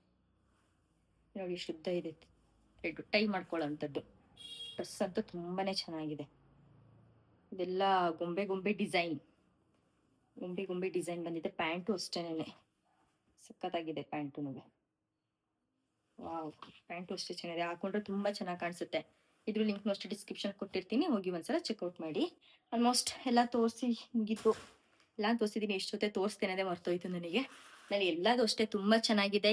ನೋಡಿ. ಶುದ್ಧ ಇದೆ ಥ್ರೆಡ್, ಟೈ ಮಾಡ್ಕೊಳ್ಳೋಂಥದ್ದು. ಡ್ರೆಸ್ ಅಂತೂ ತುಂಬಾನೇ ಚೆನ್ನಾಗಿದೆ. ಇದೆಲ್ಲ ಗೊಂಬೆ ಡಿಸೈನ್, ಗೊಂಬೆ ಡಿಸೈನ್ ಬಂದಿದೆ. ಪ್ಯಾಂಟು ಅಷ್ಟೇನೆ ಸಕ್ಕತ್ತಾಗಿದೆ. ಪ್ಯಾಂಟು ವಾವ್, ಪ್ಯಾಂಟು ಅಷ್ಟೇ ಚೆನ್ನಾಗಿದೆ. ಹಾಕೊಂಡ್ರೆ ತುಂಬಾ ಚೆನ್ನಾಗಿ ಕಾಣಿಸುತ್ತೆ. ಇದ್ರ ಲಿಂಕ್ ಅಷ್ಟೇ ಡಿಸ್ಕ್ರಿಪ್ಷನ್ ಕೊಟ್ಟಿರ್ತೀನಿ, ಹೋಗಿ ಒಂದ್ಸಲ ಚೆಕ್ಔಟ್ ಮಾಡಿ. ಆಲ್ಮೋಸ್ಟ್ ಎಲ್ಲ ತೋರಿಸಿ ಮುಗೀತು. ಎಲ್ಲ ತೋರಿಸಿದ್ದೀನಿ. ಎಷ್ಟೊತ್ತೆ ತೋರಿಸ್ತೇನೆ ಅದೇ ಮರ್ತೋಯ್ತು ನನಗೆ. ನಾನು ಎಲ್ಲದು ಅಷ್ಟೇ ತುಂಬಾ ಚೆನ್ನಾಗಿದೆ.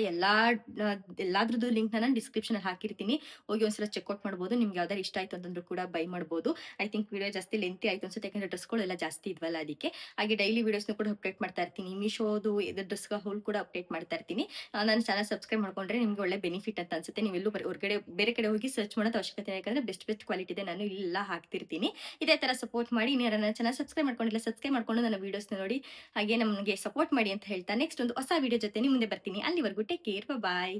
ಎಲ್ಲಾದ್ರದ್ದು ಲಿಂಕ್ ನಾನು ಡಿಸ್ಕ್ರಿಪ್ಷನ್ ಹಾಕಿರ್ತೀನಿ, ಹೋಗಿ ಒಂದ್ಸಲ ಚೆಕ್ಔಟ್ ಮಾಡ್ಬೋದು. ನಿಮ್ಗೆ ಯಾವ್ದಾರು ಇಷ್ಟ ಆಯ್ತು ಅಂತಂದ್ರೂ ಕೂಡ ಬೈ ಮಾಡ್ಬೋದು. ಐ ಥಿಂಕ್ ವಿಡಿಯೋ ಜಾಸ್ತಿ ಲೆಂತಿ ಆಯ್ತು ಅನ್ಸುತ್ತೆ, ಯಾಕಂದ್ರೆ ಡ್ರೆಸ್ಗಳೆಲ್ಲ ಜಾಸ್ತಿ ಇದ್ವಲ್ಲ ಅದಕ್ಕೆ. ಹಾಗೆ ಡೈಲಿ ವಿಡಿಯೋಸ್ನ ಕೂಡ ಅಪ್ಡೇಟ್ ಮಾಡ್ತಾ ಇರ್ತೀನಿ. ಮೀಶೋದು ಡ್ರೆಸ್ಗಳ ಹೋಲ್ ಕೂಡ ಅಪ್ಡೇಟ್ ಮಾಡ್ತಾ ಇರ್ತೀನಿ. ನನ್ನ ಚಾನಲ್ ಸಬ್ಸ್ಕ್ರೈಬ್ ಮಾಡ್ಕೊಂಡ್ರೆ ನಿಮ್ಗೆ ಒಳ್ಳೆ ಬೆನಿಫಿಟ್ ಅಂತ ಅನ್ಸುತ್ತೆ. ನೀವೆಲ್ಲೂ ಹೊರಗಡೆ ಬೇರೆ ಕಡೆ ಹೋಗಿ ಸರ್ಚ್ ಮಾಡೋದು ಅವಶ್ಯಕತೆ, ಯಾಕಂದ್ರೆ ಬೆಸ್ಟ್ ಕ್ವಾಲಿಟಿ ಇದೆ. ನಾನು ಇಲ್ಲ ಹಾಕ್ತಿರ್ತೀನಿ. ಇದೇ ತರ ಸಪೋರ್ಟ್ ಮಾಡಿ. ನೀವು ನನ್ನ ಚಾನಲ್ ಸಬ್ಸ್ಕ್ರೈಬ್ ಮಾಡ್ಕೊಂಡಿಲ್ಲ, ಸಬ್ಸ್ಕ್ರೈಬ್ ಮಾಡ್ಕೊಂಡು ನನ್ನ ವಿಡಿಯೋಸ್ನ ನೋಡಿ, ಹಾಗೆ ನಮಗೆ ಸಪೋರ್ಟ್ ಮಾಡಿ ಅಂತ ಹೇಳ್ತಾ ನೆಕ್ಸ್ಟ್ ಒಂದು ಹೊಸ ವಿಡಿಯೋ ಜೊತೆ ನಿಮ್ಮ ಮುಂದೆ ಬರ್ತೀನಿ. ಅಲ್ಲಿವರೆಗೂ ಟೇಕ್ ಕೇರ್, ಬಾಯ್.